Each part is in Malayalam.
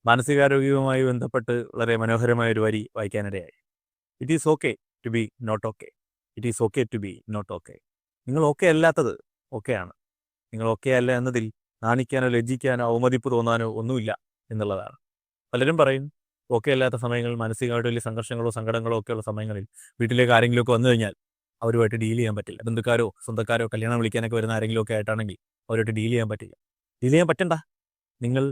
മാനസികാരോഗ്യവുമായി ബന്ധപ്പെട്ട് വളരെ മനോഹരമായ ഒരു വരി വായിക്കാനിടയായി. It is okay to be not okay. It is okay to be not okay. നിങ്ങൾ ഓക്കെ അല്ലാത്തത് ഓക്കെയാണ്. നിങ്ങൾ ഓക്കെ അല്ല എന്നതിൽ നാണിക്കാനോ ലജ്ജിക്കാനോ അവമതിപ്പ് തോന്നാനോ ഒന്നുമില്ല എന്നുള്ളതാണ്. പലരും പറയും ഓക്കെ അല്ലാത്ത സമയങ്ങളിൽ മാനസികമായിട്ട് വലിയ സംഘർഷങ്ങളോ സങ്കടങ്ങളോ ഒക്കെയുള്ള സമയങ്ങളിൽ വീട്ടിലേക്ക് ആരെങ്കിലുമൊക്കെ വന്നു കഴിഞ്ഞാൽ അവരുമായിട്ട് ഡീൽ ചെയ്യാൻ പറ്റില്ല. ബന്ധുക്കാരോ സ്വന്തക്കാരോ കല്യാണം വിളിക്കാനൊക്കെ വരുന്ന ആരെങ്കിലും ഒക്കെ ആയിട്ടാണെങ്കിൽ അവരുമായിട്ട് ഡീൽ ചെയ്യാൻ പറ്റില്ല. ഡീൽ ചെയ്യാൻ പറ്റണ്ട. നിങ്ങൾ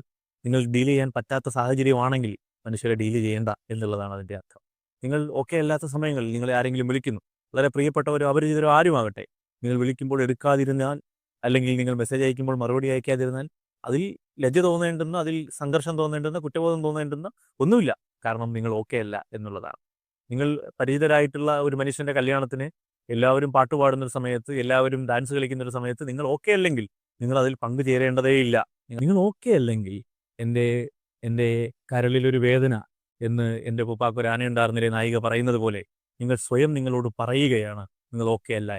നിങ്ങൾ ഡീൽ ചെയ്യാൻ പറ്റാത്ത സാഹചര്യമാണെങ്കിൽ മനുഷ്യരെ ഡീൽ ചെയ്യേണ്ട എന്നുള്ളതാണ് അതിൻ്റെ അർത്ഥം. നിങ്ങൾ ഓക്കെ അല്ലാത്ത സമയങ്ങളിൽ നിങ്ങളെ ആരെങ്കിലും വിളിക്കുന്നു, വളരെ പ്രിയപ്പെട്ടവരോ അപരിചിതരോ ആരുമാകട്ടെ, നിങ്ങൾ വിളിക്കുമ്പോൾ എടുക്കാതിരുന്നാൽ അല്ലെങ്കിൽ നിങ്ങൾ മെസ്സേജ് അയക്കുമ്പോൾ മറുപടി അയക്കാതിരുന്നാൽ അതിൽ ലജ്ജ തോന്നേണ്ടുന്ന, അതിൽ സംഘർഷം തോന്നേണ്ടുന്ന, കുറ്റബോധം തോന്നേണ്ടുന്ന ഒന്നുമില്ല. കാരണം നിങ്ങൾ ഓക്കെ അല്ല എന്നുള്ളതാണ്. നിങ്ങൾ പരിചിതരായിട്ടുള്ള ഒരു മനുഷ്യൻ്റെ കല്യാണത്തിന് എല്ലാവരും പാട്ട് പാടുന്നൊരു സമയത്ത്, എല്ലാവരും ഡാൻസ് കളിക്കുന്നൊരു സമയത്ത് നിങ്ങൾ ഓക്കെ അല്ലെങ്കിൽ നിങ്ങൾ അതിൽ പങ്കുചേരേണ്ടതേയില്ല. നിങ്ങൾ ഓക്കെ അല്ലെങ്കിൽ എൻ്റെ എൻ്റെ കരളിലൊരു വേദന എന്ന് എൻ്റെ ഉപ്പാക്കൊരു ആനയുണ്ടായിരുന്നില്ലേ നായിക പറയുന്നത് പോലെ നിങ്ങൾ സ്വയം നിങ്ങളോട് പറയുകയാണ് നിങ്ങൾ ഓക്കെ അല്ല.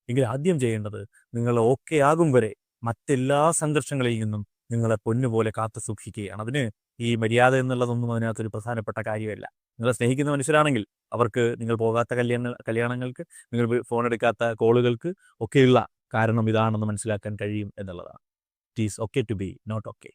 എങ്കിൽ ആദ്യം ചെയ്യേണ്ടത് നിങ്ങൾ ഓക്കെ ആകും വരെ മറ്റെല്ലാ സംഘർഷങ്ങളിൽ നിന്നും നിങ്ങളെ പൊന്നുപോലെ കാത്തു സൂക്ഷിക്കുകയാണ്. അതിന് ഈ മര്യാദ എന്നുള്ളതൊന്നും അതിനകത്തൊരു പ്രധാനപ്പെട്ട കാര്യമല്ല. നിങ്ങളെ സ്നേഹിക്കുന്ന മനുഷ്യരാണെങ്കിൽ അവർക്ക് നിങ്ങൾ പോകാത്ത കല്യാണങ്ങൾക്ക്, നിങ്ങൾ ഫോൺ എടുക്കാത്ത കോളുകൾക്ക് ഒക്കെയുള്ള കാരണം ഇതാണെന്ന് മനസ്സിലാക്കാൻ കഴിയും എന്നുള്ളതാണ്. It is okay to be not okay.